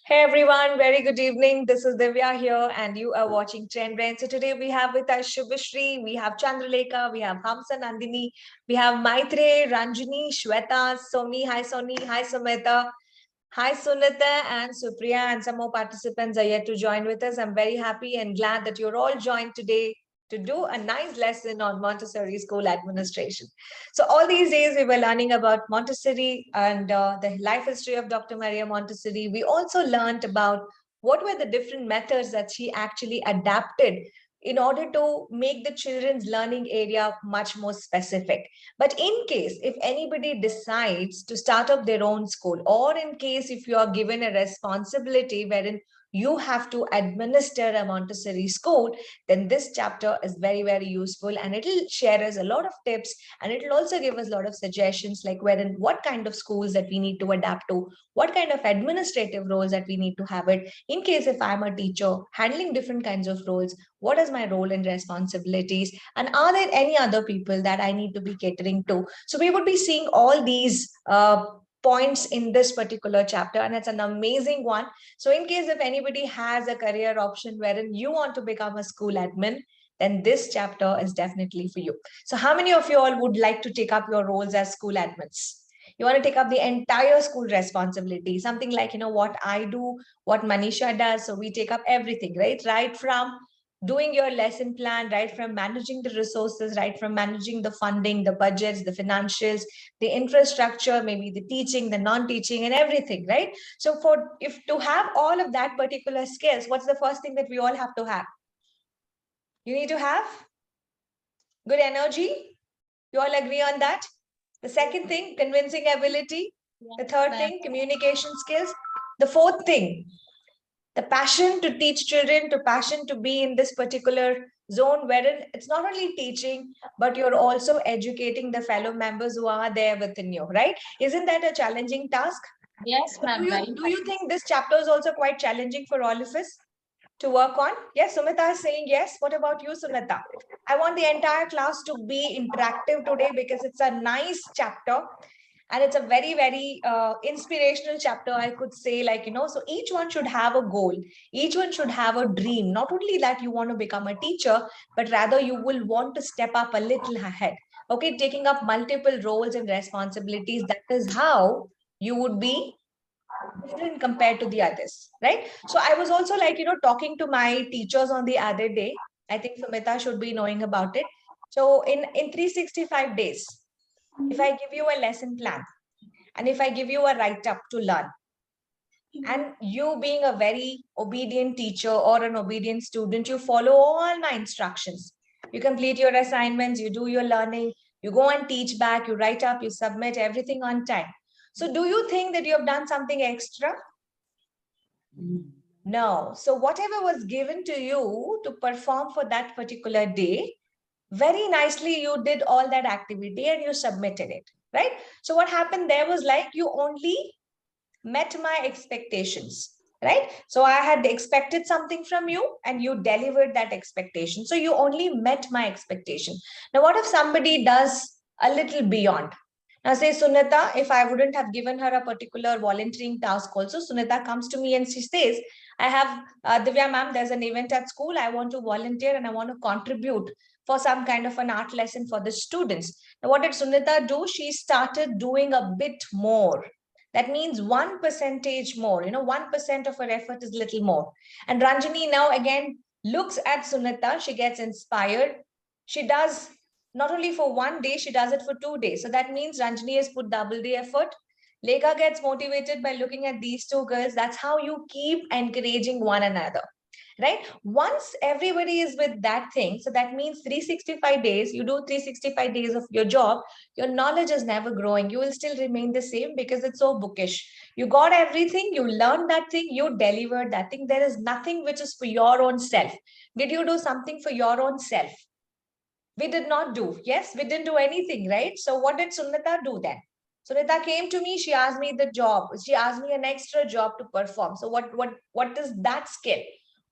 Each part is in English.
Hey everyone, very good evening. This is Divya here, and you are watching Trend Brain. So today we have with us Shubhashri, we have Chandralekha, we have Hamsa Nandini, we have Maitre, Ranjini, Shweta, Soni, hi Sumita, hi Sunita, and Supriya, and some more participants are yet to join with us. I'm very happy and glad that you're all joined today to do a nice lesson on Montessori school administration. So all these days we were learning about Montessori and the life history of Dr. Maria Montessori. We also learned about what were the different methods that she actually adapted in order to make the children's learning area much more specific. But in case if anybody decides to start up their own school, or in case if you are given a responsibility wherein you have to administer a Montessori school, then this chapter is very, very useful, and it'll share us a lot of tips, and it'll also give us a lot of suggestions like wherein what kind of schools that we need to adapt to, what kind of administrative roles that we need to have it. In case if I'm a teacher handling different kinds of roles, what is my role and responsibilities, and are there any other people that I need to be catering to? So we would be seeing all these points in this particular chapter, and it's an amazing one. So in case if anybody has a career option wherein you want to become a school admin, then this chapter is definitely for you. So how many of you all would like to take up your roles as school admins? You want to take up the entire school responsibility, something like, what I do, what Manisha does. So we take up everything, right? Right from doing your lesson plan, right from managing the resources, right from managing the funding, the budgets, the financials, the infrastructure, maybe the teaching, the non-teaching, and everything, right? So for if to have all of that particular skills, what's the first thing that we all have to have? You need to have good energy. You all agree on that? The second thing, convincing ability. The third thing, communication skills. The fourth thing, the passion to teach children, to passion to be in this particular zone wherein it's not only teaching, but you're also educating the fellow members who are there within you, right? Isn't that a challenging task? Yes, ma'am. Do you think this chapter is also quite challenging for all of us to work on? Yes, Sumita is saying yes. What about you, Sumita? I want the entire class to be interactive today because it's a nice chapter, and it's a very, very inspirational chapter, I could say. So each one should have a goal, each one should have a dream, not only that you want to become a teacher, but rather you will want to step up a little ahead, okay, taking up multiple roles and responsibilities. That is how you would be different compared to the others, right? So I was also talking to my teachers on the other day. I think Sumita should be knowing about it. So in 365 days, if I give you a lesson plan, and if I give you a write up to learn, and you being a very obedient teacher or an obedient student, you follow all my instructions, you complete your assignments, you do your learning, you go and teach back, you write up, you submit everything on time. So do you think that you have done something extra? No. So whatever was given to you to perform for that particular day, very nicely you did all that activity and you submitted it, right? So what happened there was like you only met my expectations, right? So I had expected something from you and you delivered that expectation. So you only met my expectation. Now, what if somebody does a little beyond? Now, say Sunita, if I wouldn't have given her a particular volunteering task also, Sunita comes to me and she says, I have, Divya ma'am, there's an event at school. I want to volunteer and I want to contribute for some kind of an art lesson for the students. Now, what did Sunita do? She started doing a bit more. That means 1% more, 1% of her effort is little more. And Ranjini now again looks at Sunita, she gets inspired. She does not only for one day, she does it for 2 days. So that means Ranjini has put double the effort. Lekha gets motivated by looking at these two girls. That's how you keep encouraging one another, right? Once everybody is with that thing, so that means 365 days, you do 365 days of your job, your knowledge is never growing. You will still remain the same because it's so bookish. You got everything, you learned that thing, you delivered that thing. There is nothing which is for your own self. Did you do something for your own self? We did not do. Yes, we didn't do anything, right? So what did Sunita do then? Sunita came to me, she asked me the job. She asked me an extra job to perform. So what is that skill?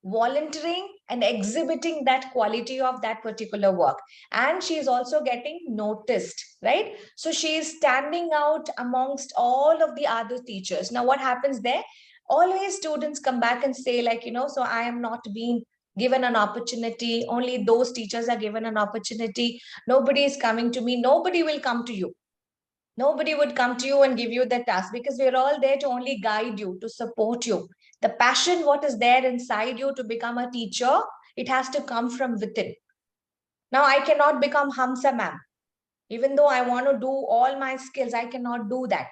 volunteering and exhibiting that quality of that particular work. And she is also getting noticed, right? So she is standing out amongst all of the other teachers. Now what happens there? Always students come back and say, like, so I am not being given an opportunity. Only those teachers are given an opportunity. Nobody is coming to me. Nobody will come to you. Nobody would come to you and give you the task, because we're all there to only guide you, to support you. The passion, what is there inside you to become a teacher, it has to come from within. Now, I cannot become Hamsa ma'am. Even though I want to do all my skills, I cannot do that.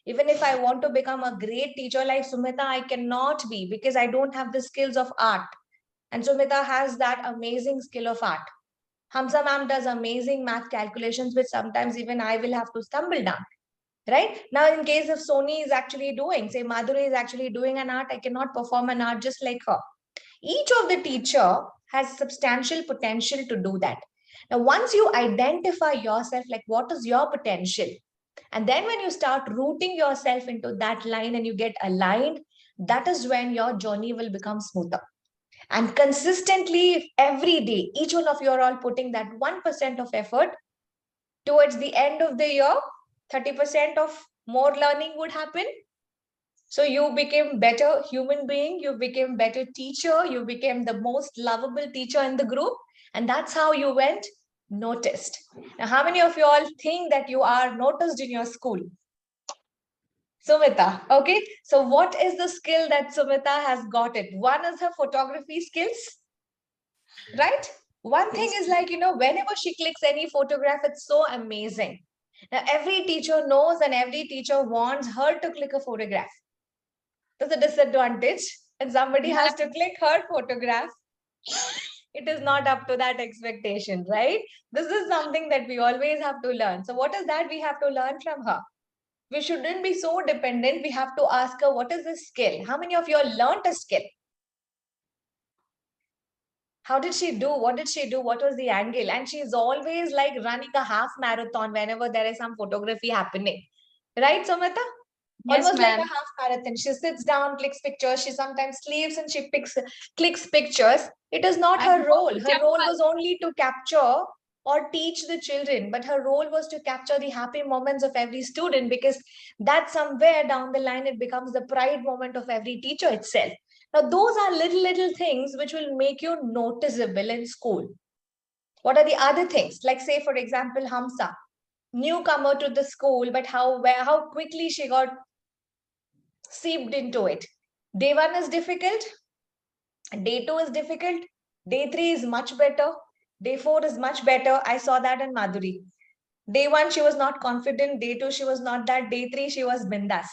Even if I want to become a great teacher like Sumita, I cannot be, because I don't have the skills of art. And Sumita has that amazing skill of art. Hamsa ma'am does amazing math calculations, which sometimes even I will have to stumble down. Right now, in case of Sony is actually doing, say Madhuri is actually doing an art, I cannot perform an art just like her. Each of the teacher has substantial potential to do that. Now, once you identify yourself, like what is your potential, and then when you start rooting yourself into that line and you get aligned, that is when your journey will become smoother. And consistently, every day, each one of you are all putting that 1% of effort. Towards the end of the year, 30% of more learning would happen. So you became better human being, you became better teacher, you became the most lovable teacher in the group, and that's how you went noticed. Now, how many of you all think that you are noticed in your school? Sumita, okay. So what is the skill that Sumita has got it? One is her photography skills, right? One thing is like, whenever she clicks any photograph, it's so amazing. Now, every teacher knows and every teacher wants her to click a photograph. There's a disadvantage, and somebody has to click her photograph. It is not up to that expectation, right? This is something that we always have to learn. So, what is that we have to learn from her? We shouldn't be so dependent. We have to ask her, what is the skill? How many of you all learned a skill? How did she do? What did she do? What was the angle? And she's always like running a half marathon whenever there is some photography happening. Right, Samita? Yes, Almost like a ma'am. half marathon. She sits down, clicks pictures. She sometimes sleeps and she clicks pictures. It is not I her hope role. the Her role temple. was only to capture or teach the children, but her role was to capture the happy moments of every student, because that somewhere down the line it becomes the pride moment of every teacher itself. Now, those are little things which will make you noticeable in school. What are the other things? Like, say, for example, Hamsa, newcomer to the school, but how quickly she got seeped into it. Day one is difficult, day two is difficult, day three is much better, day four is much better. I saw that in Madhuri. Day one, she was not confident, day two, she was not that, day three, she was bindas.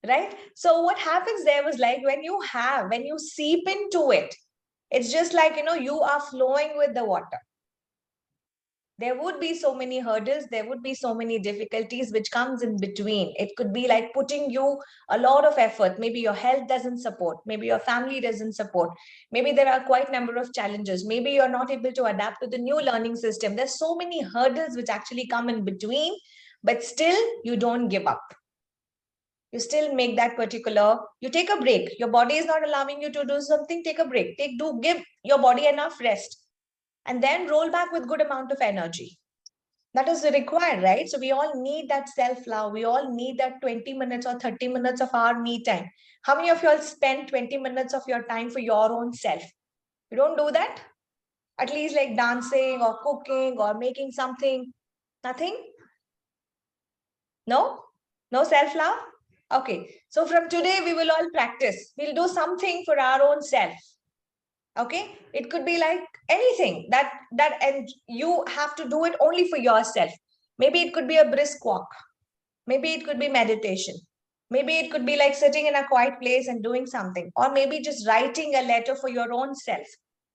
Right? So, what happens there was like when you seep into it, it's just like, you are flowing with the water. There would be so many hurdles, there would be so many difficulties which comes in between. It could be like putting you a lot of effort. Maybe your health doesn't support, maybe your family doesn't support, maybe there are quite number of challenges, maybe you're not able to adapt to the new learning system. There's so many hurdles which actually come in between, but still you don't give up. You still make that particular, you take a break. Your body is not allowing you to do something, take a break, give your body enough rest, and then roll back with good amount of energy. That is required, right? So we all need that self-love. We all need that 20 minutes or 30 minutes of our me time. How many of you all spend 20 minutes of your time for your own self? You don't do that? At least like dancing or cooking or making something? Nothing? No? No self-love? Okay. So from today, we will all practice. We'll do something for our own self. Okay, it could be like anything and you have to do it only for yourself. Maybe it could be a brisk walk, maybe it could be meditation, maybe it could be like sitting in a quiet place and doing something, or maybe just writing a letter for your own self.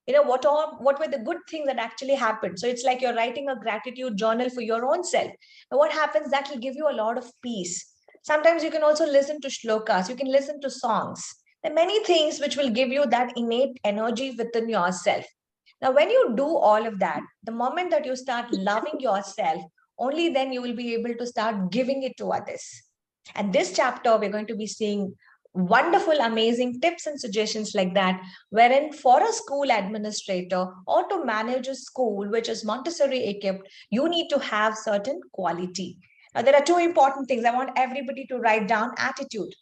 What were the good things that actually happened? So it's like you're writing a gratitude journal for your own self. But what happens, that will give you a lot of peace. Sometimes you can also listen to shlokas, you can listen to songs. There are many things which will give you that innate energy within yourself. Now, when you do all of that, the moment that you start loving yourself, only then you will be able to start giving it to others. And this chapter, we're going to be seeing wonderful, amazing tips and suggestions like that, wherein for a school administrator or to manage a school which is Montessori equipped, you need to have certain quality. Now, there are two important things. I want everybody to write down attitude.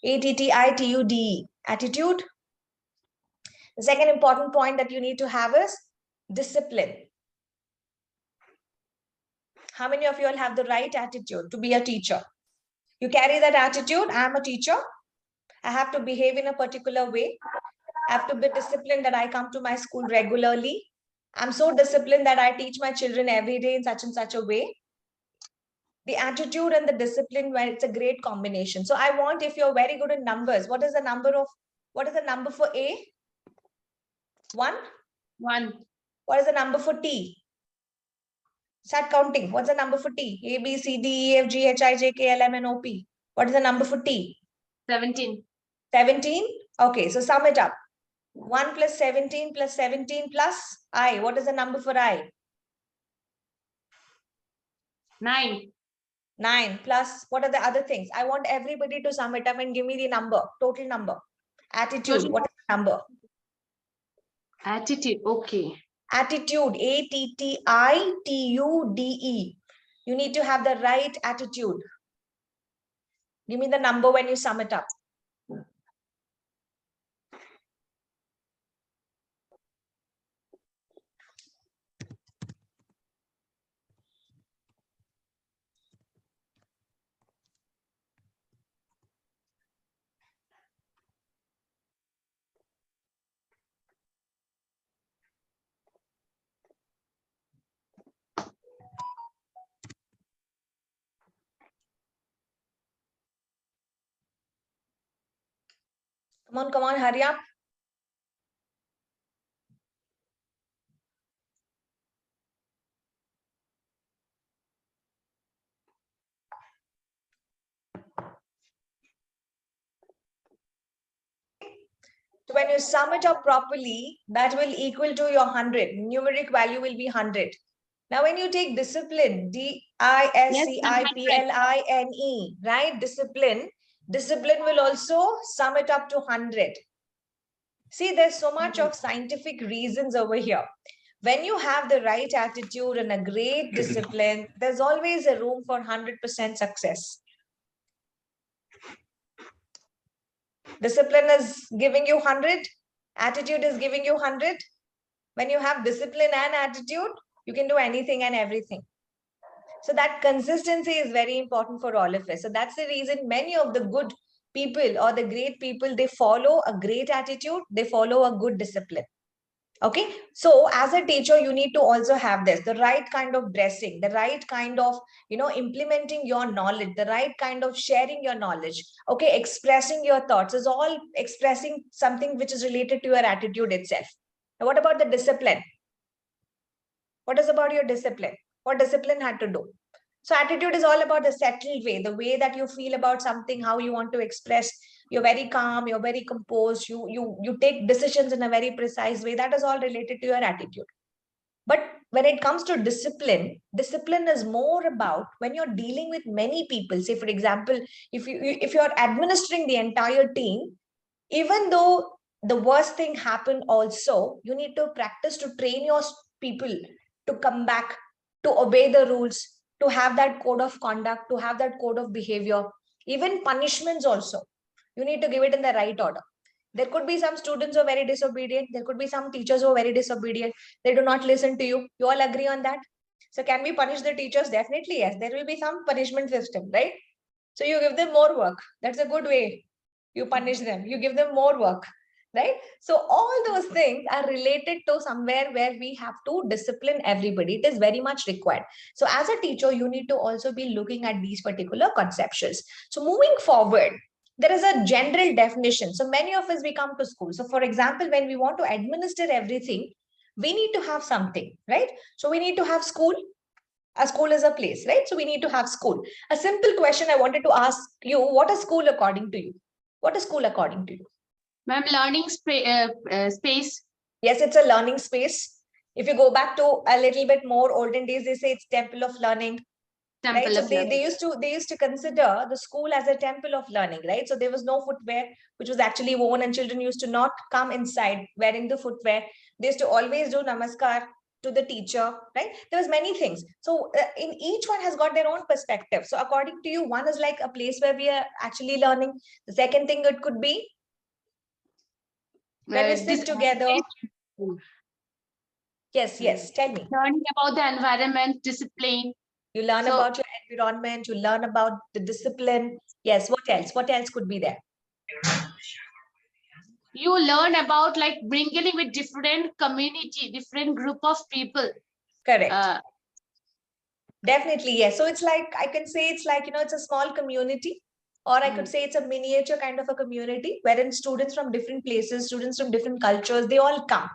ATTITUDE, attitude. The second important point that you need to have is discipline. How many of you all have the right attitude to be a teacher? You carry that attitude. I'm a teacher. I have to behave in a particular way. I have to be disciplined that I come to my school regularly. I'm so disciplined that I teach my children every day in such and such a way. The attitude and the discipline, where it's a great combination. So I want, if you're very good in numbers, what is the number for A? 1? 1. What is the number for T? Start counting. What's the number for T? A, B, C, D, E, F, G, H, I, J, K, L, M, N, O, P. What is the number for T? 17. 17? Okay, so sum it up. 1 plus 17 plus 17 plus I. What is the number for I? 9. 9 plus, what are the other things? I want everybody to sum it up and give me the number, total number. Attitude, what is the number? Attitude, okay. Attitude, ATTITUDE. You need to have the right attitude. Give me the number when you sum it up. Come on, hurry up. So when you sum it up properly, that will equal to your 100. Numeric value will be 100. Now, when you take discipline, DISCIPLINE, right? Discipline will also sum it up to 100. See, there's so much of scientific reasons over here. When you have the right attitude and a great discipline, there's always a room for 100% success. Discipline is giving you 100. Attitude is giving you 100. When you have discipline and attitude, you can do anything and everything. So that consistency is very important for all of us. So that's the reason many of the good people or the great people, they follow a great attitude, they follow a good discipline. Okay, so as a teacher, you need to also have this, the right kind of dressing, the right kind of, implementing your knowledge, the right kind of sharing your knowledge. Okay, expressing your thoughts is all expressing something which is related to your attitude itself. Now, what about the discipline? What is about your discipline? What discipline had to do? So attitude is all about the settled way, the way that you feel about something, how you want to express. You're very calm, you're very composed, you take decisions in a very precise way. That is all related to your attitude. But when it comes to discipline, discipline is more about when you're dealing with many people. Say, for example, if you're administering the entire team, even though the worst thing happened also, you need to practice to train your people to come back, to obey the rules, to have that code of conduct, to have that code of behavior. Even punishments also, you need to give it in the right order. There could be some students who are very disobedient. There could be some teachers who are very disobedient. They do not listen to you. You all agree on that? So can we punish the teachers? Definitely, yes. There will be some punishment system, right? So you give them more work. That's a good way. You punish them. You give them more work, right? So all those things are related to somewhere where we have to discipline everybody. It is very much required. So as a teacher, you need to also be looking at these particular conceptions. So moving forward, there is a general definition. So many of us, we come to school. So for example, when we want to administer everything, we need to have something, right? So we need to have school. A school is a place, right? So we need to have school. A simple question I wanted to ask you, what is school according to you? What is school according to you? Ma'am, learning space. Yes, it's a learning space. If you go back to a little bit more olden days, they say it's temple of learning. Temple right? So of learning. they used to consider the school as a temple of learning, right? So there was no footwear which was actually worn, and children used to not come inside wearing the footwear. They used to always do namaskar to the teacher, right? There was many things. So in each one has got their own perspective. So according to you, one is like a place where we are actually learning. The second thing it could be when we sit together. Yes, tell me. Learning about the environment, discipline. You learn So- about your environment, you learn about the discipline. Yes, what else? What else could be there? You learn about like mingling with different community, different group of people. Correct. Definitely, yes. So it's like, I can say it's like, it's a small community, or I could say it's a miniature kind of a community wherein students from different places, students from different cultures, they all come,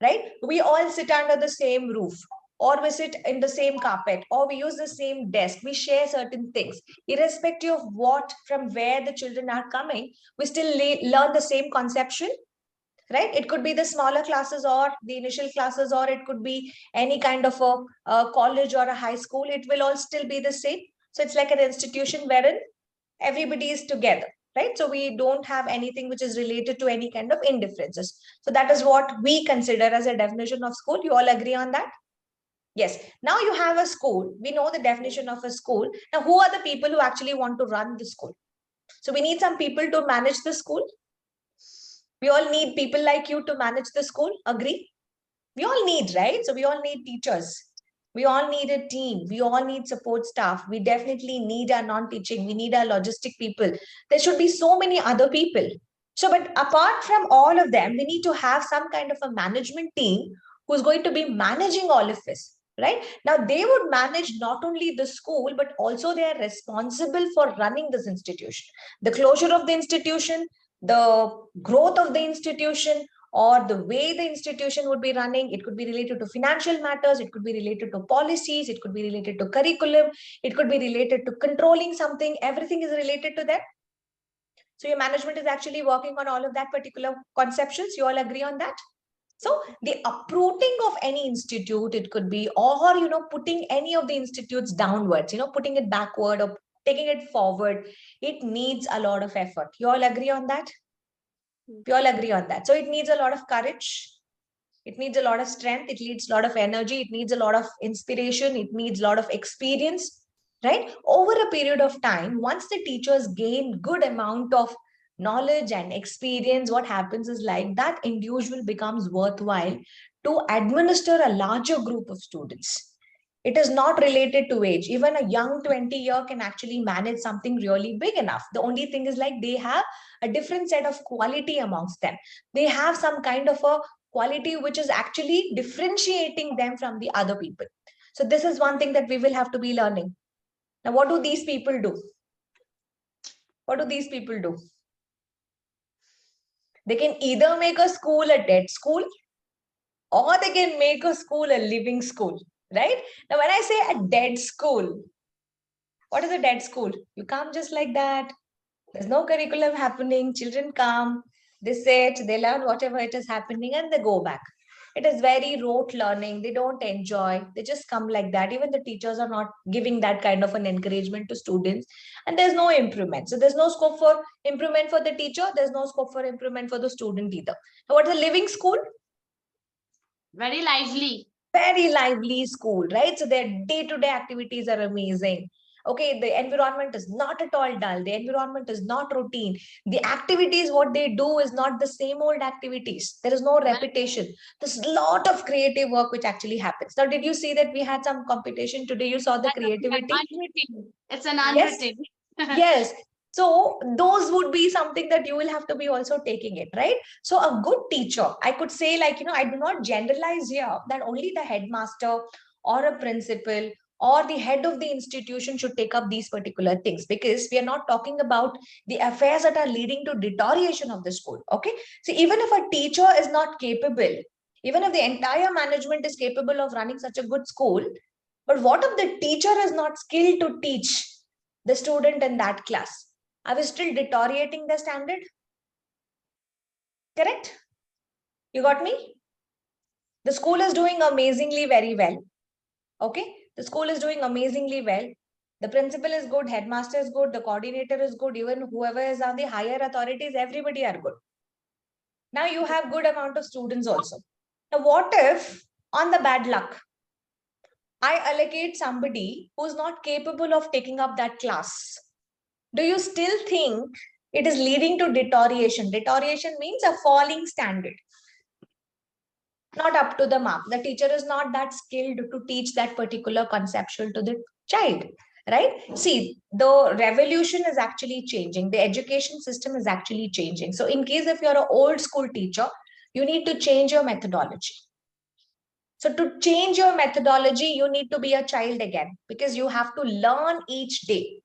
right? We all sit under the same roof, or we sit in the same carpet, or we use the same desk. We share certain things. Irrespective of what, from where the children are coming, we still learn the same conception, right? It could be the smaller classes or the initial classes, or it could be any kind of a college or a high school. It will all still be the same. So it's like an institution wherein everybody is together, right? So we don't have anything which is related to any kind of indifferences. So that is what we consider as a definition of school. You all agree on that? Yes. Now you have a school. We know the definition of a school. Now, who are the people who actually want to run the school? So we need some people to manage the school. We all need people like you to manage the school. Agree? We all need, right? So we all need teachers. We all need a team. We all need support staff. We definitely need our non-teaching. We need our logistic people. There should be so many other people. So, but apart from all of them, we need to have some kind of a management team who's going to be managing all of this, right? Now, they would manage not only the school, but also they are responsible for running this institution. The closure of the institution, the growth of the institution, or the way the institution would be running. It could be related to financial matters, it could be related to policies, it could be related to curriculum, it could be related to controlling something. Everything is related to that. So your management is actually working on all of that particular conceptions. You all agree on that? So the uprooting of any institute, it could be, or putting any of the institutes downwards, putting it backward or taking it forward, it needs a lot of effort. You all agree on that? We all agree on that. So it needs a lot of courage. It needs a lot of strength. It needs a lot of energy. It needs a lot of inspiration. It needs a lot of experience, right? Over a period of time, once the teachers gain good amount of knowledge and experience, what happens is like that individual becomes worthwhile to administer a larger group of students. It is not related to age. Even a young 20-year can actually manage something really big enough. The only thing is like they have a different set of quality amongst them. They have some kind of a quality which is actually differentiating them from the other people. So this is one thing that we will have to be learning. Now, what do these people do? What do these people do? They can either make a school a dead school, or they can make a school a living school, right? Now, when I say a dead school, what is a dead school? You come just like that. There's no curriculum happening. Children come, they sit, they learn whatever it is happening, and they go back. It is very rote learning. They don't enjoy. They just come like that. Even the teachers are not giving that kind of an encouragement to students, and there's no improvement. So there's no scope for improvement for the teacher. There's no scope for improvement for the student either. Now, what's a living school? Very lively. Very lively school, right? So their day-to-day activities are amazing. Okay, the environment is not at all dull. The environment is not routine. The activities, what they do is not the same old activities. There is no repetition. There's a lot of creative work which actually happens. Now, did you see that we had some competition today? You saw the creativity? Unwritten. It's an Yes. unwritten. Yes. So those would be something that you will have to be also taking it, right? So a good teacher, I could say like, I do not generalize here that only the headmaster or a principal or the head of the institution should take up these particular things, because we are not talking about the affairs that are leading to deterioration of the school. Okay. So even if a teacher is not capable, even if the entire management is capable of running such a good school, but what if the teacher is not skilled to teach the student in that class? Are we still deteriorating the standard? Correct? You got me? The school is doing amazingly very well. Okay? The school is doing amazingly well. The principal is good, headmaster is good, the coordinator is good, even whoever is on the higher authorities, everybody are good. Now you have good amount of students also. Now what if on the bad luck, I allocate somebody who's not capable of taking up that class? Do you still think it is leading to deterioration? Deterioration means a falling standard, not up to the mark. The teacher is not that skilled to teach that particular conceptual to the child, right? See, the revolution is actually changing. The education system is actually changing. So in case if you're an old school teacher, you need to change your methodology. So to change your methodology, you need to be a child again, because you have to learn each day,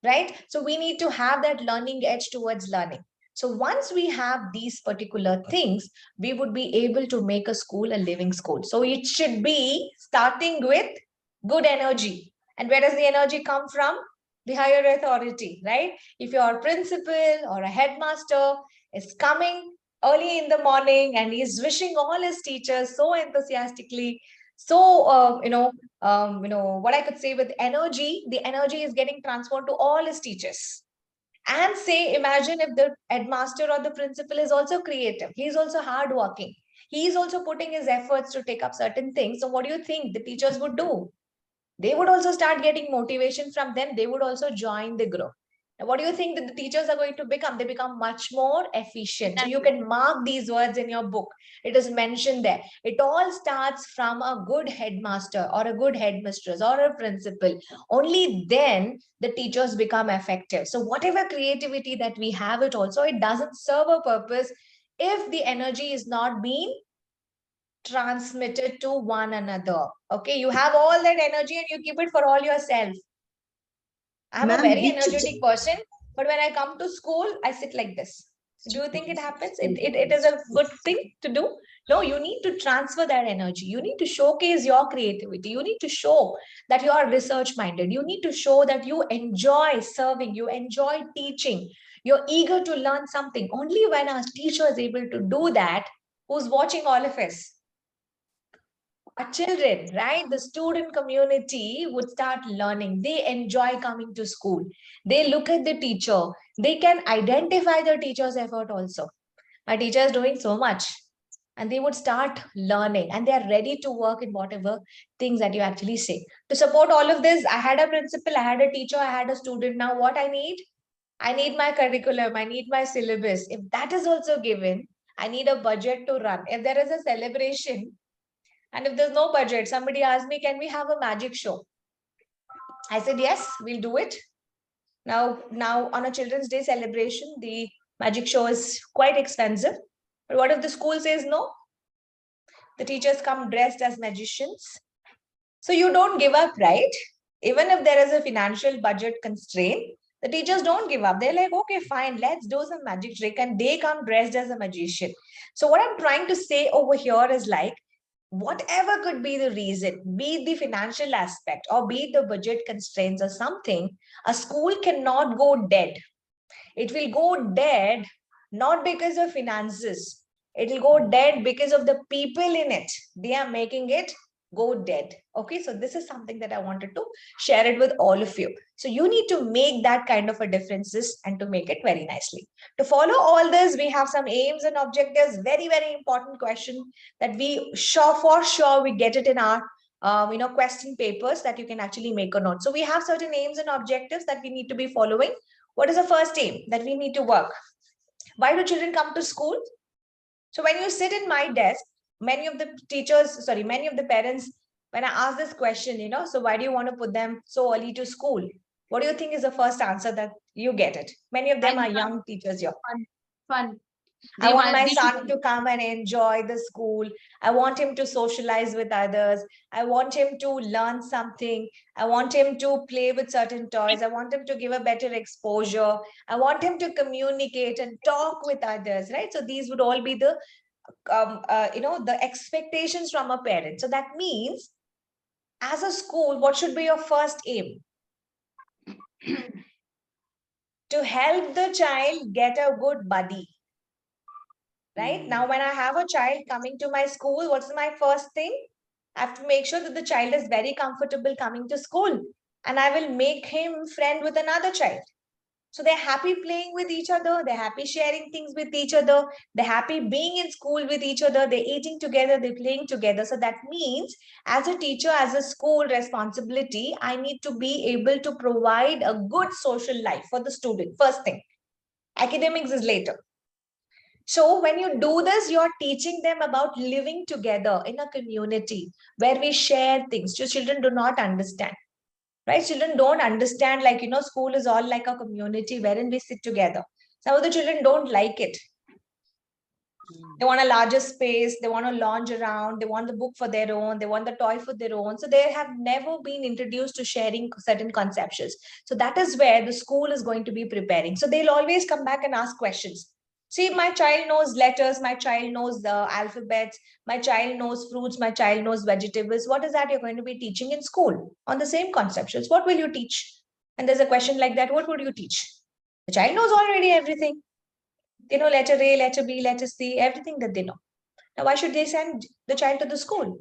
right? So we need to have that learning edge towards learning. So once we have these particular things, we would be able to make a school a living school. So it should be starting with good energy. And where does the energy come from? The higher authority, right? If your principal or a headmaster is coming early in the morning and he's wishing all his teachers so enthusiastically, so what I could say with energy, the energy is getting transferred to all his teachers. And say, imagine if the headmaster or the principal is also creative, he's also hardworking, he's also putting his efforts to take up certain things. So what do you think the teachers would do? They would also start getting motivation from them. They would also join the group. Now, what do you think that the teachers are going to become? They become much more efficient. So you can mark these words in your book. It is mentioned there. It all starts from a good headmaster or a good headmistress or a principal. Only then the teachers become effective. So whatever creativity that we have, it also, it doesn't serve a purpose if the energy is not being transmitted to one another. Okay, you have all that energy and you keep it for all yourself. I'm a Ma'am, very which energetic person, but when I come to school, I sit like this. Do you think it happens? It is a good thing to do? No, you need to transfer that energy. You need to showcase your creativity. You need to show that you are research minded. You need to show that you enjoy serving, you enjoy teaching, you're eager to learn something. Only when our teacher is able to do that, who's watching all of us, our children, right? The student community would start learning. They enjoy coming to school. They look at the teacher. They can identify the teacher's effort also. My teacher is doing so much. And they would start learning and they are ready to work in whatever things that you actually say. To support all of this, I had a principal, I had a teacher, I had a student. Now, what I need? I need my curriculum, I need my syllabus. If that is also given, I need a budget to run. If there is a celebration, and if there's no budget, somebody asked me, can we have a magic show? I said, yes, we'll do it. Now on a Children's Day celebration, the magic show is quite expensive. But what if the school says no? The teachers come dressed as magicians. So you don't give up, right? Even if there is a financial budget constraint, the teachers don't give up. They're like, okay, fine, let's do some magic trick. And they come dressed as a magician. So what I'm trying to say over here is like, whatever could be the reason, be it the financial aspect or be it the budget constraints or something, a school cannot go dead. It will go dead not because of finances. It will go dead because of the people in it. They are making it go dead. Okay, so this is something that I wanted to share it with all of you. So you need to make that kind of a differences and to make it very nicely. To follow all this, we have some aims and objectives. Very, very important question that we for sure we get it in our question papers that you can actually make a note. So we have certain aims and objectives that we need to be following. What is the first aim that we need to work? Why do children come to school? So when you sit in my desk, many of the teachers, sorry, many of the parents, when I ask this question, so why do you want to put them so early to school? What do you think is the first answer that you get it? Many of them are young teachers here. Fun. I want my son to come and enjoy the school. I want him to socialize with others. I want him to learn something. I want him to play with certain toys. I want him to give a better exposure. I want him to communicate and talk with others, right? So these would all be the, the expectations from a parent. So that means as a school, what should be your first aim? To help the child get a good buddy. Right? Now, when I have a child coming to my school, what's my first thing? I have to make sure that the child is very comfortable coming to school. and I will make him friend with another child. So they're happy playing with each other. They're happy sharing things with each other. They're happy being in school with each other. They're eating together. They're playing together. So that means as a teacher, as a school responsibility, I need to be able to provide a good social life for the student. First thing, academics is later. So when you do this, you're teaching them about living together in a community where we share things. So children do not understand, right? Children don't understand, like, school is all like a community wherein we sit together. Some of the children don't like it. They want a larger space. They want to lounge around. They want the book for their own. They want the toy for their own. So they have never been introduced to sharing certain conceptions. So that is where the school is going to be preparing. So they'll always come back and ask questions. See, my child knows letters. My child knows the alphabets. My child knows fruits. My child knows vegetables. What is that you're going to be teaching in school on the same conceptions? What will you teach? And there's a question like that. What would you teach? The child knows already everything. They know letter A, letter B, letter C, everything that they know. Now, why should they send the child to the school?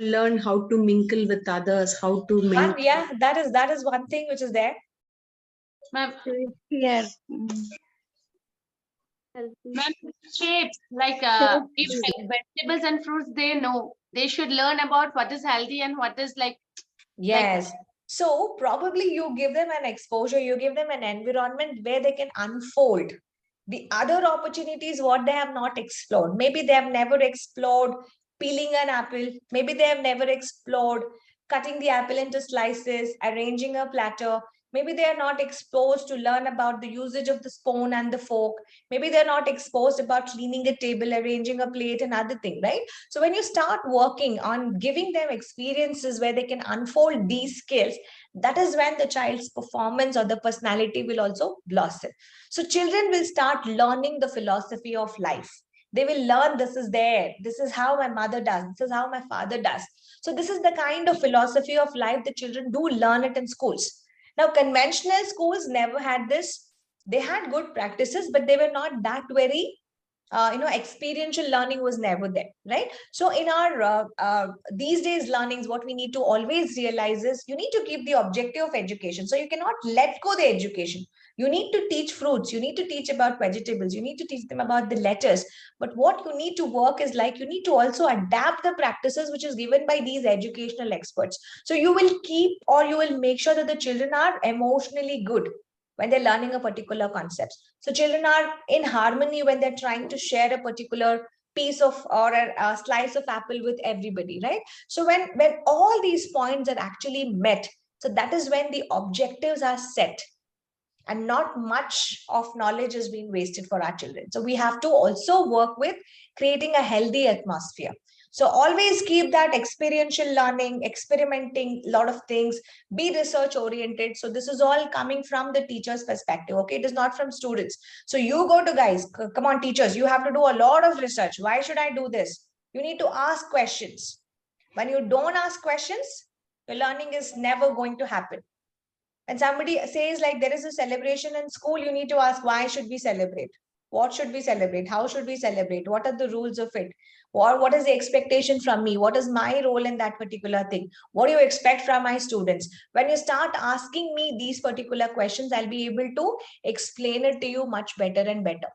Learn how to mingle with others, how to mingle. Yeah, that is one thing which is there. Ma'am, Here. ma'am, shapes like if like vegetables and fruits they know, they should learn about what is healthy and what is like. Yes. So probably you give them an exposure, you give them an environment where they can unfold the other opportunities what they have not explored. Maybe they have never explored peeling an apple. Maybe they have never explored cutting the apple into slices, arranging a platter. Maybe they are not exposed to learn about the usage of the spoon and the fork. Maybe they're not exposed about cleaning a table, arranging a plate, and other thing, right? So when you start working on giving them experiences where they can unfold these skills, that is when the child's performance or the personality will also blossom. So children will start learning the philosophy of life. They will learn this is there. This is how my mother does. This is how my father does. So this is the kind of philosophy of life that children do learn it in schools. Now, conventional schools never had this. They had good practices, but they were not that very experiential learning was never there, right? So in our these days learnings, what we need to always realize is you need to keep the objective of education. So you cannot let go the education. You need to teach fruits, you need to teach about vegetables, you need to teach them about the letters. But what you need to work is like you need to also adapt the practices which is given by these educational experts. So you will keep or you will make sure that the children are emotionally good when they're learning a particular concept. So children are in harmony when they're trying to share a particular piece of or a slice of apple with everybody, right? So when all these points are actually met, so that is when the objectives are set and not much of knowledge is being wasted for our children. So we have to also work with creating a healthy atmosphere. So always keep that experiential learning, experimenting a lot of things, be research oriented. So this is all coming from the teacher's perspective. Okay, it is not from students. So you go to guys, come on teachers, you have to do a lot of research. Why should I do this? You need to ask questions. When you don't ask questions, your learning is never going to happen. When somebody says like there is a celebration in school, you need to ask why should we celebrate? What should we celebrate? How should we celebrate? What are the rules of it? Or what is the expectation from me? What is my role in that particular thing? What do you expect from my students? When you start asking me these particular questions, I'll be able to explain it to you much better and better.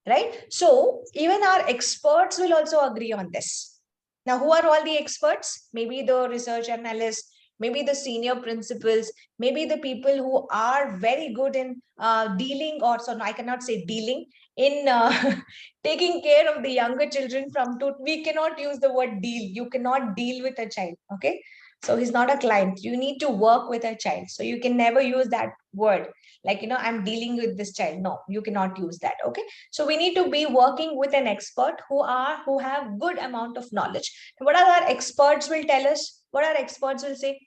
Right? So even our experts will also agree on this. Now, who are all the experts? Maybe the research analysts, maybe the senior principals, maybe the people who are very good in dealing, or so no, I cannot say dealing, in taking care of the younger children from two. We cannot use the word deal. You cannot deal with a child. Okay. So he's not a client. You need to work with a child. So you can never use that word. Like, I'm dealing with this child. No, you cannot use that. Okay. So we need to be working with an expert who have good amount of knowledge. What are our experts will tell us? What our experts will say?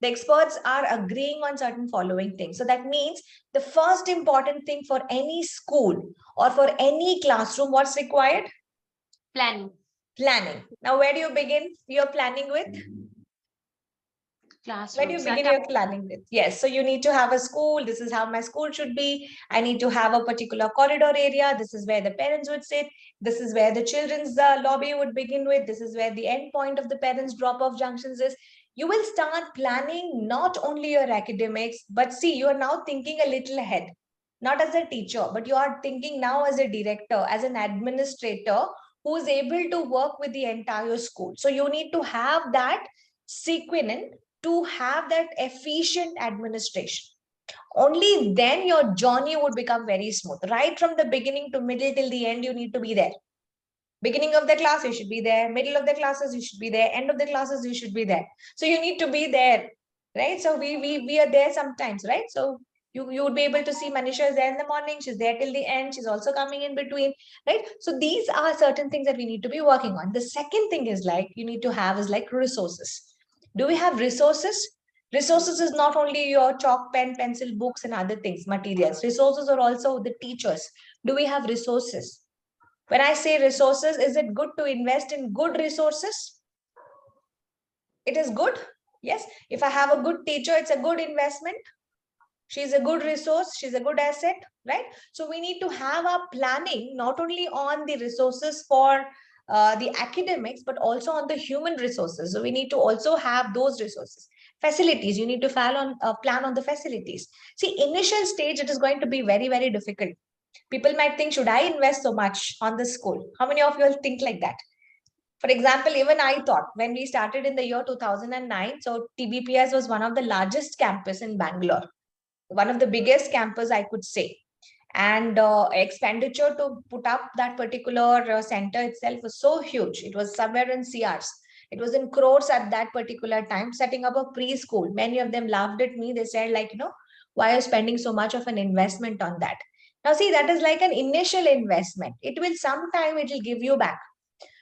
The experts are agreeing on certain following things. So that means the first important thing for any school or for any classroom, what's required? Planning. Planning. Now, where do you begin your planning with? Where do you begin your planning with? Yes, so you need to have a school. This is how my school should be. I need to have a particular corridor area. This is where the parents would sit. This is where the children's lobby would begin with. This is where the end point of the parents' drop-off junctions is. You will start planning not only your academics, but see, you are now thinking a little ahead, not as a teacher, but you are thinking now as a director, as an administrator who is able to work with the entire school. So you need to have that sequence to have that efficient administration. Only then your journey would become very smooth. Right from the beginning to middle till the end, you need to be there. Beginning of the class, you should be there. Middle of the classes, you should be there. End of the classes, you should be there. So you need to be there, right? So we are there sometimes, right? So you would be able to see Manisha is there in the morning. She's there till the end. She's also coming in between, right? So these are certain things that we need to be working on. The second thing is like you need to have is like resources. Do we have resources? Resources is not only your chalk, pen, pencil, books, and other things, materials. Resources are also the teachers. Do we have resources? When I say resources, is it good to invest in good resources? It is good. Yes. If I have a good teacher, it's a good investment. She's a good resource. She's a good asset, right? So we need to have our planning not only on the resources for the academics, but also on the human resources. So we need to also have those resources. Facilities, you need to plan on the facilities. See, initial stage, it is going to be very, very difficult. People might think, should I invest so much on the school? How many of you will think like that? For example, even I thought when we started in the year 2009, so TBPS was one of the largest campus in Bangalore, one of the biggest campus, I could say. And expenditure to put up that particular center itself was so huge. It was somewhere in CRs. It was in crores at that particular time, setting up a preschool. Many of them laughed at me. They said, like, why are you spending so much of an investment on that? Now, see, that is like an initial investment. It will sometime, it will give you back.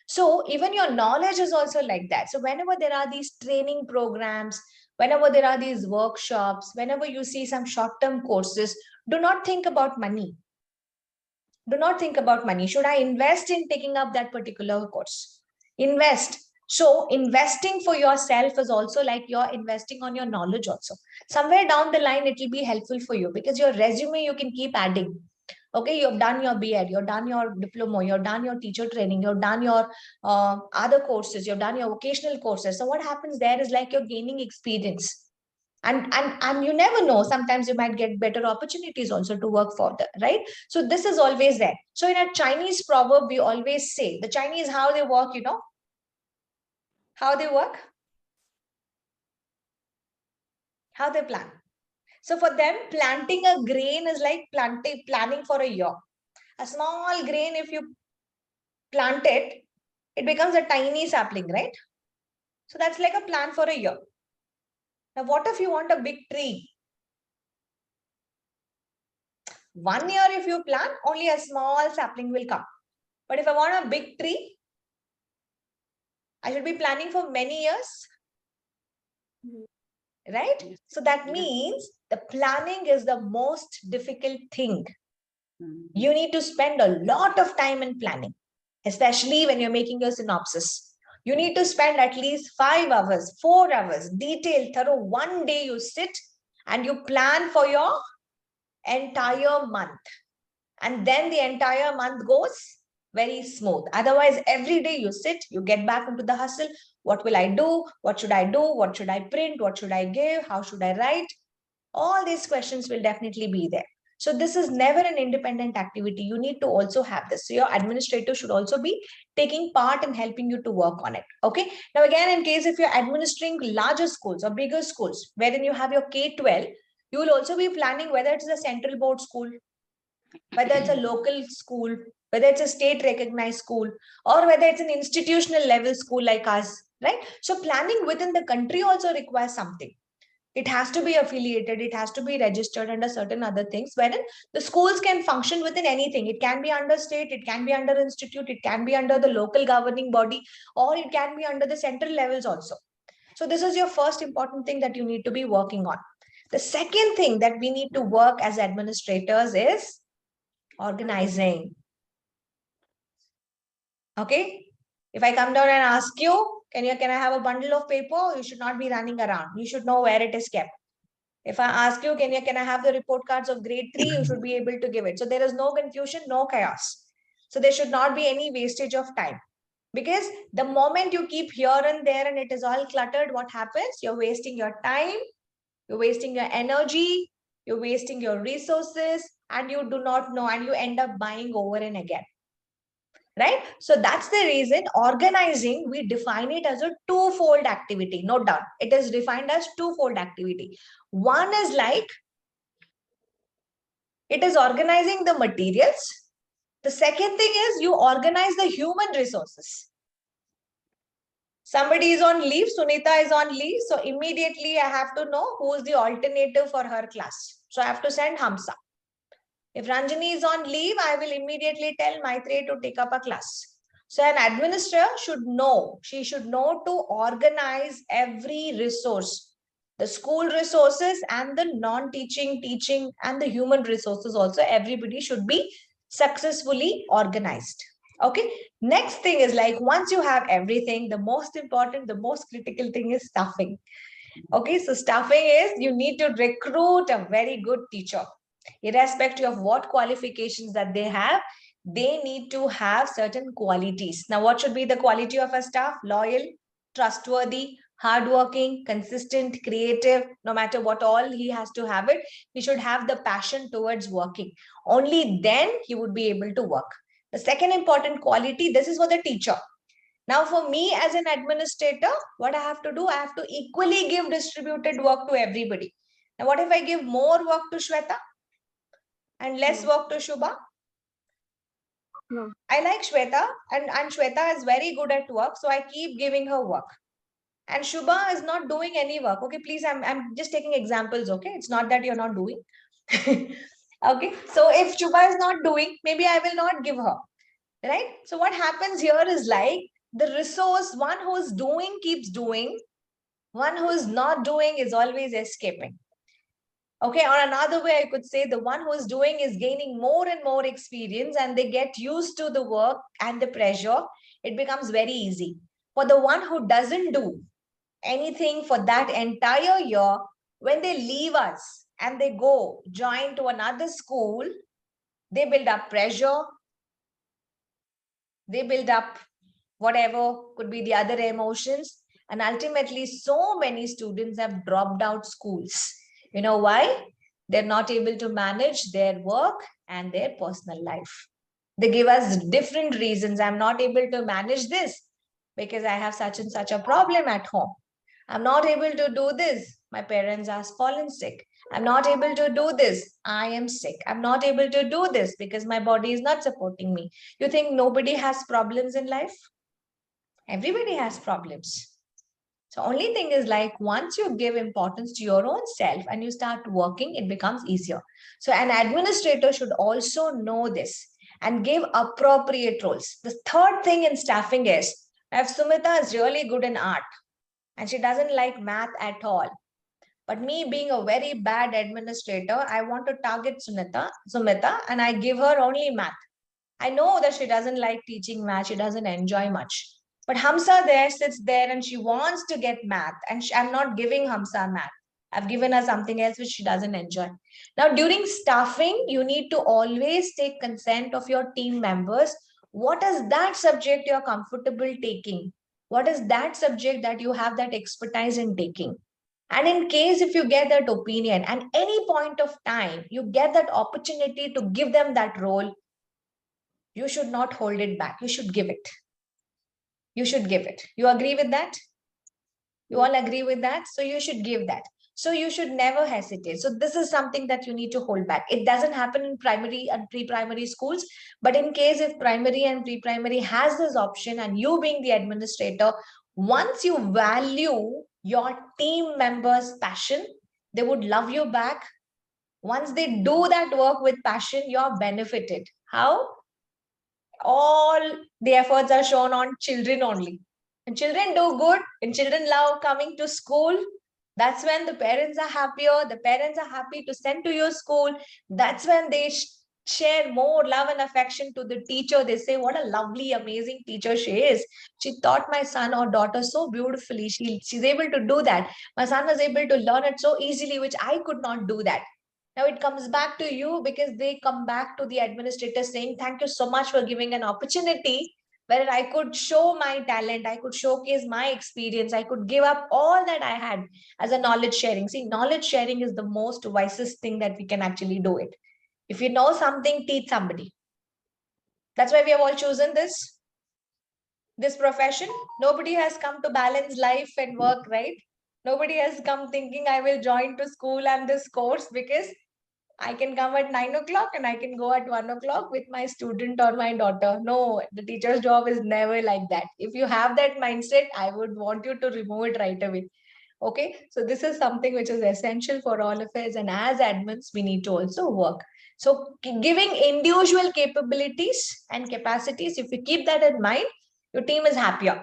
So even your knowledge is also like that. So whenever there are these training programs, whenever there are these workshops, whenever you see some short-term courses, do not think about money. Do not think about money. Should I invest in taking up that particular course? Invest. So investing for yourself is also like you're investing on your knowledge also. Somewhere down the line, it will be helpful for you because your resume, you can keep adding. Okay, you've done your B.Ed, you've done your diploma, you've done your teacher training, you've done your other courses, you've done your vocational courses. So what happens there is like you're gaining experience. And you never know, sometimes you might get better opportunities also to work further, right? So this is always there. So in a Chinese proverb, we always say, the Chinese, how they work, how they work, how they plan. So for them, planting a grain is like planning for a year. A small grain, if you plant it, it becomes a tiny sapling, right? So that's like a plan for a year. Now, what if you want a big tree? 1 year, if you plant, only a small sapling will come. But if I want a big tree, I should be planning for many years, right? So that means the planning is the most difficult thing. You need to spend a lot of time in planning, especially when you're making your synopsis. You need to spend at least 5 hours, 4 hours, detailed, thorough. One day you sit and you plan for your entire month. And then the entire month goes very smooth. Otherwise, every day you sit, you get back into the hustle. What will I do? What should I do? What should I print? What should I give? How should I write? All these questions will definitely be there. So this is never an independent activity. You need to also have this. So your administrator should also be taking part in helping you to work on it. Okay. Now, again, in case if you're administering larger schools or bigger schools, wherein you have your K-12, you will also be planning whether it's a central board school, whether it's a local school, whether it's a state recognized school, or whether it's an institutional level school like us, right? So planning within the country also requires something. It has to be affiliated, it has to be registered under certain other things, wherein the schools can function within anything. It can be under state, it can be under institute, it can be under the local governing body, or it can be under the central levels also. So this is your first important thing that you need to be working on. The second thing that we need to work as administrators is organizing. Okay. If I come down and ask you, can I have a bundle of paper? You should not be running around. You should know where it is kept. If I ask you, can I have the report cards of grade 3? You should be able to give it. So there is no confusion, no chaos. So there should not be any wastage of time. Because the moment you keep here and there and it is all cluttered, what happens? You're wasting your time, you're wasting your energy, you're wasting your resources, and you do not know, and you end up buying over and again. Right? So that's the reason organizing, we define it as a twofold activity. Note down, it is defined as twofold activity. One is like, it is organizing the materials. The second thing is you organize the human resources. Somebody is on leave, Sunita is on leave, so immediately I have to know who is the alternative for her class. So I have to send Hamsa. If Ranjani is on leave, I will immediately tell Maitreyi to take up a class. So an administrator should know, she should know to organize every resource, the school resources and the non-teaching, teaching and the human resources also. Everybody should be successfully organized. Okay. Next thing is like, once you have everything, the most important, the most critical thing is staffing. Okay. So staffing is, you need to recruit a very good teacher. Irrespective of what qualifications that they have, they need to have certain qualities. Now, what should be the quality of a staff? Loyal, trustworthy, hardworking, consistent, creative. No matter what all he has to have it, he should have the passion towards working. Only then he would be able to work. The second important quality, this is for the teacher. Now, for me as an administrator, what I have to do, I have to equally give distributed work to everybody. Now, what if I give more work to Shweta and less work to Shubha? No. I like Shweta, and Shweta is very good at work, so I keep giving her work. And Shubha is not doing any work. Okay, please, I'm just taking examples, okay? It's not that you're not doing. Okay, so if Shubha is not doing, maybe I will not give her, right? So what happens here is like, the resource, one who's doing keeps doing, one who's not doing is always escaping. Okay, or another way I could say, the one who is doing is gaining more and more experience and they get used to the work and the pressure. It becomes very easy. For the one who doesn't do anything for that entire year, when they leave us and they go join to another school, they build up pressure, they build up whatever could be the other emotions. And ultimately, so many students have dropped out schools. You know why? They're not able to manage their work and their personal life. They give us different reasons. I'm not able to manage this because I have such and such a problem at home. I'm not able to do this. My parents are fallen sick. I'm not able to do this. I am sick. I'm not able to do this because my body is not supporting me. You think nobody has problems in life? Everybody has problems. So only thing is like, once you give importance to your own self and you start working, it becomes easier. So an administrator should also know this and give appropriate roles. The third thing in staffing is, if Sumita is really good in art and she doesn't like math at all, but me being a very bad administrator, I want to target Sumita, and I give her only math. I know that she doesn't like teaching math, she doesn't enjoy much. But Hamsa there sits there and she wants to get math, and I'm not giving Hamsa math. I've given her something else which she doesn't enjoy. Now, during staffing, you need to always take consent of your team members. What is that subject you're comfortable taking? What is that subject that you have that expertise in taking? And in case if you get that opinion and any point of time, you get that opportunity to give them that role, you should not hold it back. You should give it. You should give it. You agree with that? You all agree with that? So you should give that. So you should never hesitate. So this is something that you need to hold back. It doesn't happen in primary and pre-primary schools, but in case if primary and pre-primary has this option and you being the administrator, once you value your team members' passion, they would love you back. Once they do that work with passion, you're benefited. How? All the efforts are shown on children only. And children do good, and children love coming to school. That's when the parents are happier. The parents are happy to send to your school. That's when they share more love and affection to the teacher. They say, what a lovely, amazing teacher she is. She taught my son or daughter so beautifully. She's able to do that. My son was able to learn it so easily, which I could not do that. Now it comes back to you because they come back to the administrator saying, thank you so much for giving an opportunity where I could show my talent, I could showcase my experience, I could give up all that I had as a knowledge sharing. See, knowledge sharing is the most wisest thing that we can actually do it. If you know something, teach somebody. That's why we have all chosen this profession. Nobody has come to balance life and work, right? Nobody has come thinking I will join to school and this course because I can come at 9 o'clock and I can go at 1 o'clock with my student or my daughter. No, the teacher's job is never like that. If you have that mindset, I would want you to remove it right away. Okay, so this is something which is essential for all of us, and as admins we need to also work. So giving individual capabilities and capacities, if you keep that in mind, your team is happier.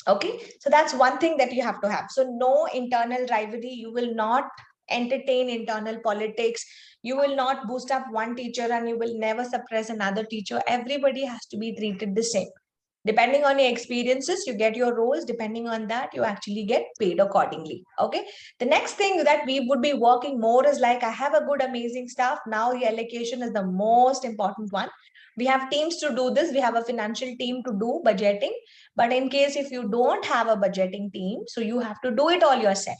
Okay, so that's one thing that you have to have. So no internal rivalry, you will not entertain internal politics, you will not boost up one teacher and you will never suppress another teacher. Everybody has to be treated the same. Depending on your experiences, you get your roles. Depending on that, you actually get paid accordingly. Okay, the next thing that we would be working more is like, I have a good amazing staff. Now the allocation is the most important one. We have teams to do this, we have a financial team to do budgeting, but in case if you don't have a budgeting team, so you have to do it all yourself.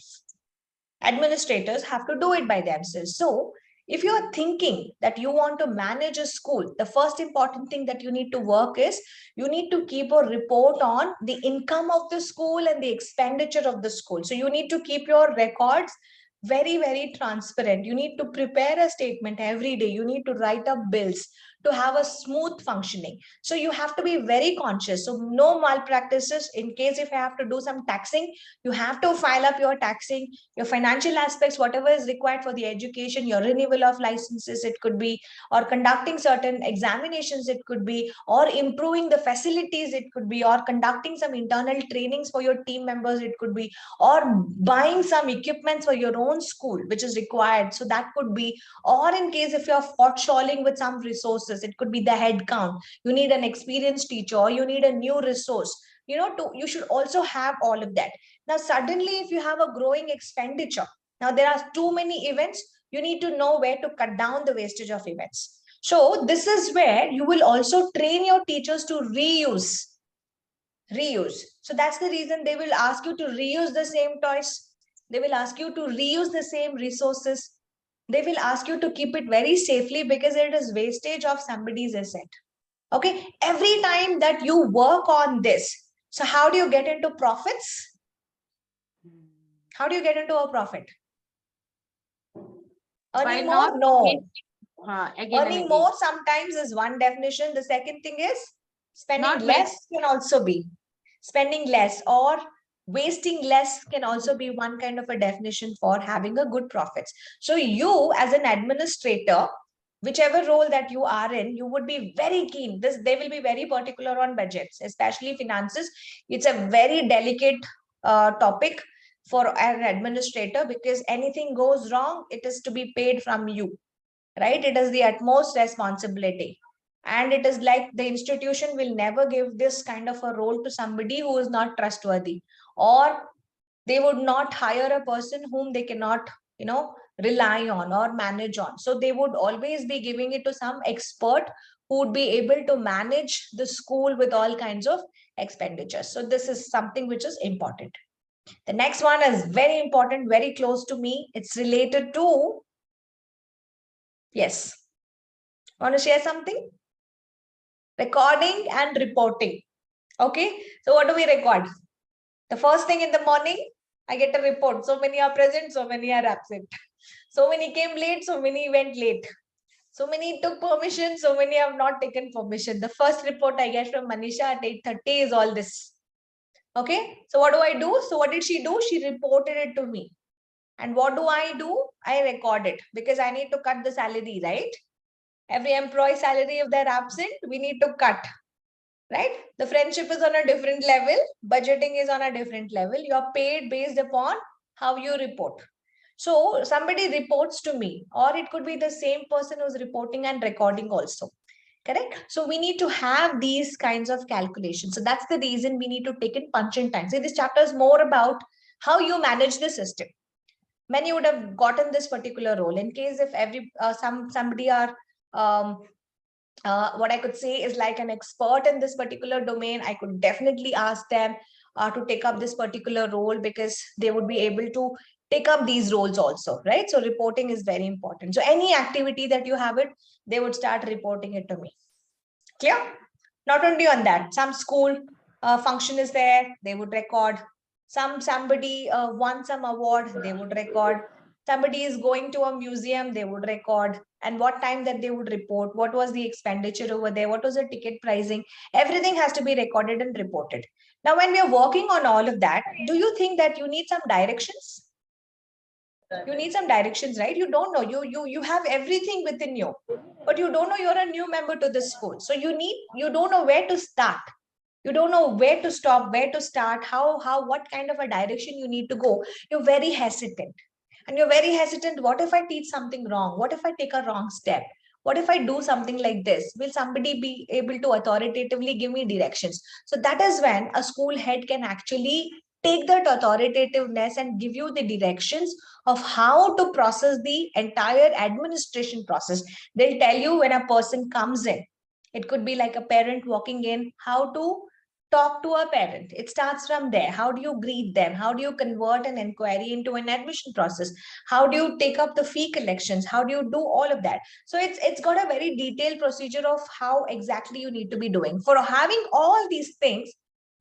Administrators have to do it by themselves. So if you are thinking that you want to manage a school, the first important thing that you need to work is you need to keep a report on the income of the school and the expenditure of the school. So you need to keep your records very, very transparent. You need to prepare a statement every day. You need to write up bills to have a smooth functioning. So you have to be very conscious. So no malpractices. In case if you have to do some taxing, you have to file up your taxing, your financial aspects, whatever is required for the education, your renewal of licenses, it could be, or conducting certain examinations, it could be, or improving the facilities, it could be, or conducting some internal trainings for your team members, it could be, or buying some equipments for your own school, which is required. So that could be, or in case if you're fortshoring with some resources, it could be the head count. You need an experienced teacher, or you need a new resource. You should also have all of that. Now, suddenly, if you have a growing expenditure, now there are too many events, you need to know where to cut down the wastage of events. So this is where you will also train your teachers to reuse. So that's the reason they will ask you to reuse the same toys. They will ask you to reuse the same resources. They will ask you to keep it very safely because it is wastage of somebody's asset. Okay, every time that you work on this, so how do you get into profits? How do you get into a profit? Earning more? No. Again and Earning again. more sometimes is one definition. The second thing is spending Not less can also be. Spending less or wasting less can also be one kind of a definition for having a good profits. So you as an administrator, whichever role that you are in, you would be very keen. They will be very particular on budgets, especially finances. It's a very delicate topic for an administrator because anything goes wrong, it is to be paid from you, right? It is the utmost responsibility. And it is like the institution will never give this kind of a role to somebody who is not trustworthy, or they would not hire a person whom they cannot, rely on or manage on. So they would always be giving it to some expert who would be able to manage the school with all kinds of expenditures. So this is something which is important. The next one is very important, very close to me. It's related to, yes. Want to share something? Recording and reporting. Okay, so what do we record? The first thing in the morning, I get a report. So many are present, so many are absent. So many came late, so many went late. So many took permission, so many have not taken permission. The first report I get from Manisha at 8:30 is all this. Okay, so what do I do? So what did she do? She reported it to me. And what do? I record it because I need to cut the salary, right? Every employee salary, if they're absent, we need to cut, right? The friendship is on a different level. Budgeting is on a different level. You're paid based upon how you report. So somebody reports to me, or it could be the same person who's reporting and recording also. Correct? So we need to have these kinds of calculations. So that's the reason we need to take in punch in time. So this chapter is more about how you manage the system. Many would have gotten this particular role in case if somebody are what I could say is like an expert in this particular domain, I could definitely ask them to take up this particular role, because they would be able to take up these roles also, right? So reporting is very important. So any activity that you have it, they would start reporting it to me. Clear? Not only on that, some school function is there, they would record. Somebody won some award, they would record. Somebody is going to a museum, they would record. And what time that they would report, what was the expenditure over there, what was the ticket pricing, everything has to be recorded and reported. Now, when we are working on all of that, do you think that you need some directions? You need some directions, right? You don't know, you have everything within you, but you don't know, you're a new member to the school, so you don't know where to start. You don't know where to stop, where to start, how what kind of a direction you need to go. You're very hesitant. And you're very hesitant, what if I teach something wrong, what if I take a wrong step, what if I do something like this, will somebody be able to authoritatively give me directions? So that is when a school head can actually take that authoritativeness and give you the directions of how to process the entire administration process. They'll tell you when a person comes in, it could be like a parent walking in, how to talk to a parent. It starts from there. How do you greet them? How do you convert an inquiry into an admission process? How do you take up the fee collections? How do you do all of that? So it's got a very detailed procedure of how exactly you need to be doing. For having all these things,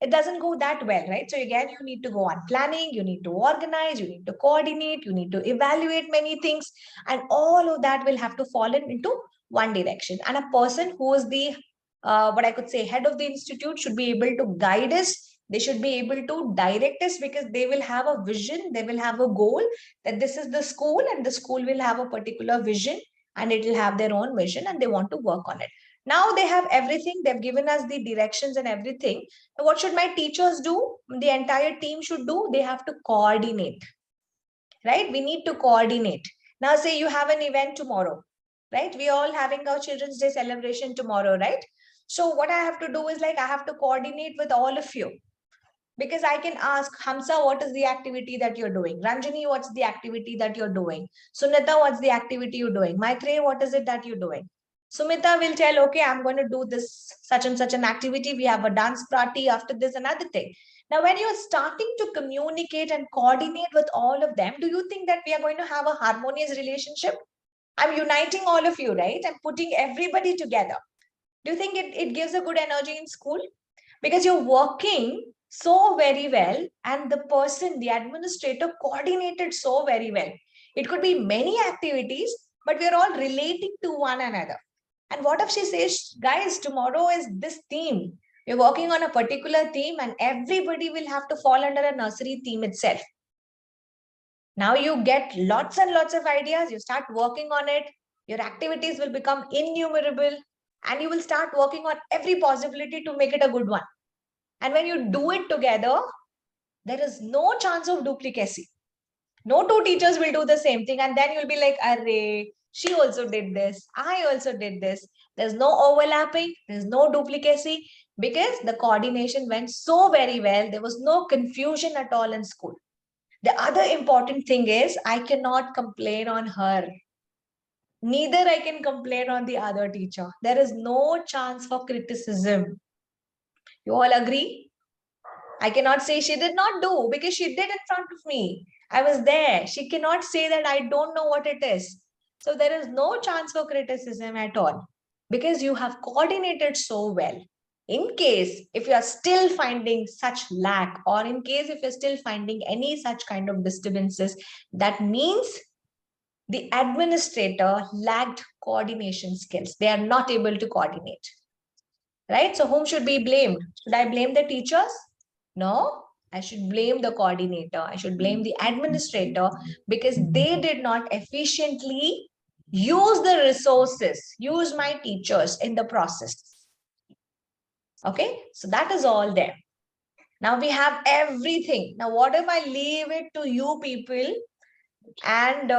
it doesn't go that well, right? So again, you need to go on planning, you need to organize, you need to coordinate, you need to evaluate many things, and all of that will have to fall into one direction. And a person who is the what I could say, head of the institute should be able to guide us. They should be able to direct us, because they will have a vision, they will have a goal that this is the school, and the school will have a particular vision, and it will have their own vision, and they want to work on it. Now they have everything, they've given us the directions and everything. What should my teachers do? The entire team should do, they have to coordinate, right? We need to coordinate. Now, say you have an event tomorrow, right? We all having our Children's Day celebration tomorrow, right? So what I have to do is like, I have to coordinate with all of you, because I can ask Hamsa, what is the activity that you're doing? Ranjani, what's the activity that you're doing? Sunita, what's the activity you're doing? Maitre, what is it that you're doing? Sumita will tell, okay, I'm going to do this such and such an activity. We have a dance party after this, another thing. Now, when you're starting to communicate and coordinate with all of them, do you think that we are going to have a harmonious relationship? I'm uniting all of you, right? I'm putting everybody together. Do you think it gives a good energy in school? Because you're working so very well, and the person, the administrator, coordinated so very well. It could be many activities, but we're all relating to one another. And what if she says, guys, tomorrow is this theme. We're working on a particular theme, and everybody will have to fall under a nursery theme itself. Now you get lots and lots of ideas. You start working on it. Your activities will become innumerable, and you will start working on every possibility to make it a good one. And when you do it together, there is no chance of duplicacy. No two teachers will do the same thing, and then you'll be like, array, she also did this, I also did this. There's no overlapping, there's no duplicacy, because the coordination went so very well. There was no confusion at all in school. The other important thing is, I cannot complain on her. Neither I can complain on the other teacher. There is no chance for criticism. You all agree? I cannot say she did not do, because she did in front of me. I was there. She cannot say that I don't know what it is. So there is no chance for criticism at all, because you have coordinated so well. In case if you are still finding such lack, or in case if you're still finding any such kind of disturbances, that means the administrator lacked coordination skills. They are not able to coordinate. Right? So whom should be blamed? Should I blame the teachers? No, I should blame the coordinator. I should blame the administrator, because they did not efficiently use the resources, use my teachers in the process. Okay, so that is all there. Now we have everything. Now, what if I leave it to you people, and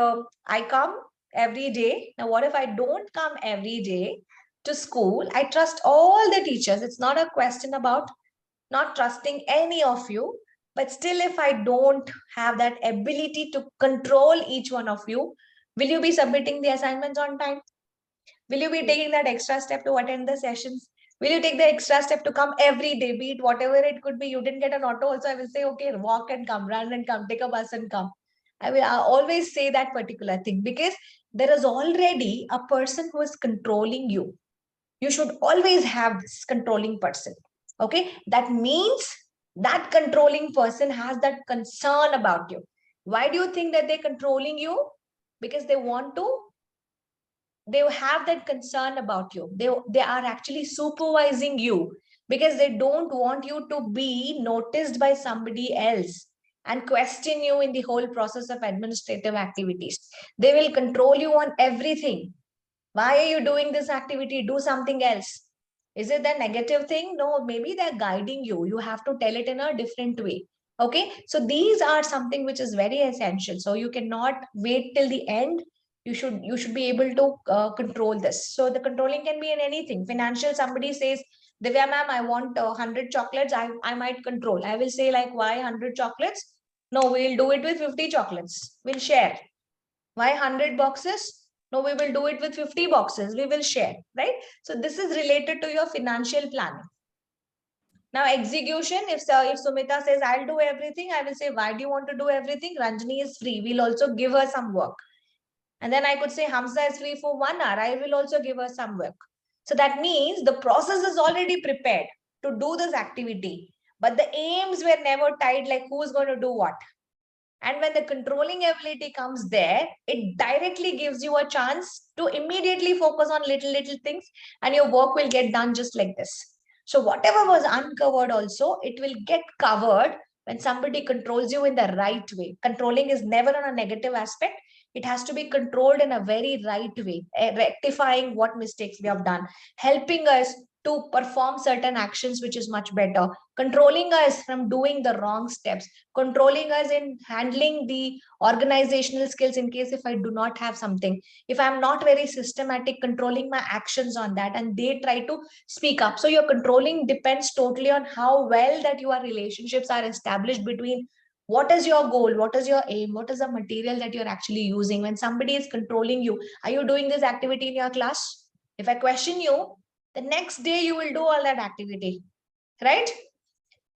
I come every day? Now, what if I don't come every day to school? I trust all the teachers. It's not a question about not trusting any of you, but still, if I don't have that ability to control each one of you, will you be submitting the assignments on time? Will you be taking that extra step to attend the sessions? Will you take the extra step to come every day, be it whatever it could be? You didn't get an auto also, I will say, okay, walk and come, run and come, take a bus and come. I always say that particular thing, because there is already a person who is controlling you. You should always have this controlling person. Okay, that means that controlling person has that concern about you. Why do you think that they're controlling you? Because they have that concern about you. They are actually supervising you, because they don't want you to be noticed by somebody else and question you in the whole process of administrative activities. They will control you on everything. Why are you doing this activity? Do something else. Is it the negative thing? No, maybe they're guiding you. You have to tell it in a different way. Okay, so these are something which is very essential. So you cannot wait till the end. You should be able to control this. So the controlling can be in anything. Financial, somebody says, Divya ma'am, I want 100 chocolates. I might control. I will say like, why 100 chocolates? No, we'll do it with 50 chocolates. We'll share. Why 100 boxes? No, we will do it with 50 boxes. We will share, right? So this is related to your financial planning. Now, execution, if Sumita says, I'll do everything, I will say, why do you want to do everything? Ranjani is free. We'll also give her some work. And then I could say, Hamza is free for 1 hour. I will also give her some work. So that means the process is already prepared to do this activity. But the aims were never tied, like who's going to do what. And when the controlling ability comes there, it directly gives you a chance to immediately focus on little things, and your work will get done just like this. So whatever was uncovered also, it will get covered when somebody controls you in the right way. Controlling is never on a negative aspect. It has to be controlled in a very right way, rectifying what mistakes we have done, helping us to perform certain actions, which is much better, controlling us from doing the wrong steps, controlling us in handling the organizational skills in case if I do not have something, if I'm not very systematic, controlling my actions on that, and they try to speak up. So your controlling depends totally on how well that your relationships are established between what is your goal, what is your aim, what is the material that you're actually using. When somebody is controlling you, are you doing this activity in your class? If I question you, the next day you will do all that activity, right?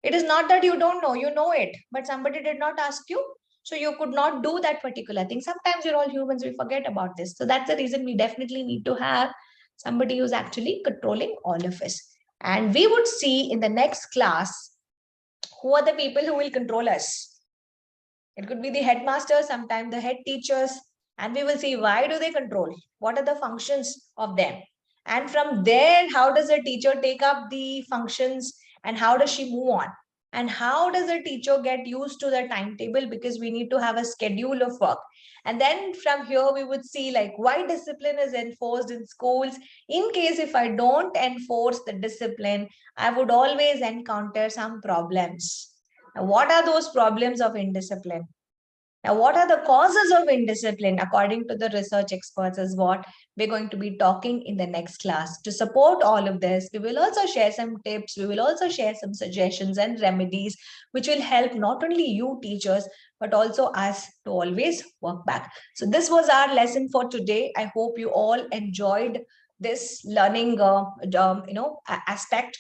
It is not that you don't know, you know it, but somebody did not ask you. So you could not do that particular thing. Sometimes we're all humans, we forget about this. So that's the reason we definitely need to have somebody who's actually controlling all of us. And we would see in the next class who are the people who will control us. It could be the headmaster, sometimes the head teachers, and we will see why do they control? What are the functions of them? And from there, how does a teacher take up the functions and how does she move on? And how does a teacher get used to the timetable, because we need to have a schedule of work. And then from here, we would see like why discipline is enforced in schools. In case if I don't enforce the discipline, I would always encounter some problems. Now, what are those problems of indiscipline? Now, what are the causes of indiscipline according to the research experts is what we're going to be talking in the next class. To support all of this, we will also share some tips. We will also share some suggestions and remedies, which will help not only you teachers, but also us to always work back. So this was our lesson for today. I hope you all enjoyed this learning aspect,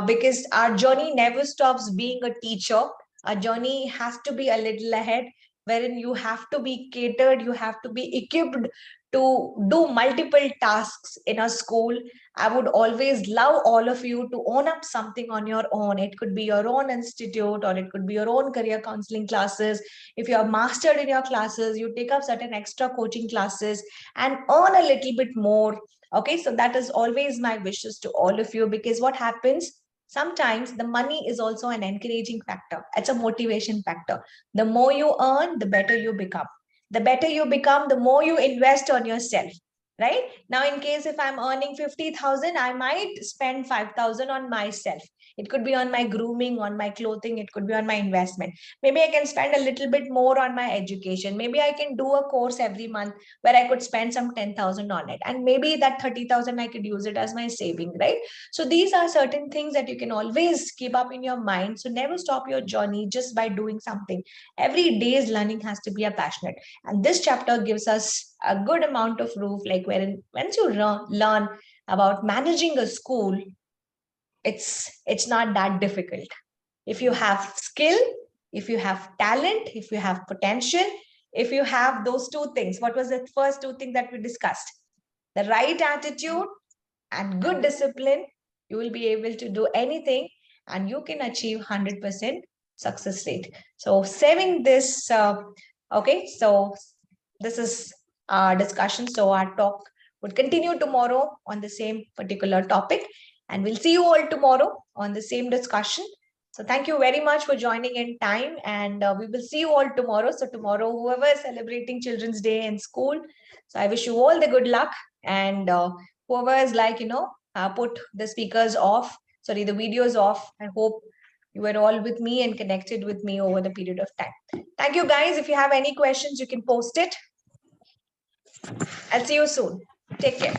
because our journey never stops being a teacher. Our journey has to be a little ahead, wherein you have to be catered, you have to be equipped to do multiple tasks in a school. I would always love all of you to own up something on your own. It could be your own institute or it could be your own career counseling classes. If you are mastered in your classes, you take up certain extra coaching classes and earn a little bit more. Okay, so that is always my wishes to all of you, because what happens, sometimes the money is also an encouraging factor. It's a motivation factor. The more you earn, the better you become. The better you become, the more you invest on yourself, right? Now, in case if I'm earning 50,000, I might spend 5,000 on myself. It could be on my grooming, on my clothing, it could be on my investment. Maybe I can spend a little bit more on my education. Maybe I can do a course every month where I could spend some 10,000 on it. And maybe that 30,000 I could use it as my saving, right? So these are certain things that you can always keep up in your mind. So never stop your journey just by doing something. Every day's learning has to be a passionate. And this chapter gives us a good amount of proof, like wherein once you learn about managing a school, it's not that difficult. If you have skill, if you have talent, if you have potential, if you have those two things, what was the first two things that we discussed? The right attitude and good discipline, you will be able to do anything and you can achieve 100% success rate. So saving this, okay, so this is our discussion. So our talk would continue tomorrow on the same particular topic, and we'll see you all tomorrow on the same discussion. So thank you very much for joining in time, and we will see you all tomorrow. So tomorrow, whoever is celebrating Children's Day in school, so I wish you all the good luck, and whoever is like, put the speakers off, sorry, the videos off. I hope you were all with me and connected with me over the period of time. Thank you guys. If you have any questions, you can post it. I'll see you soon. Take care.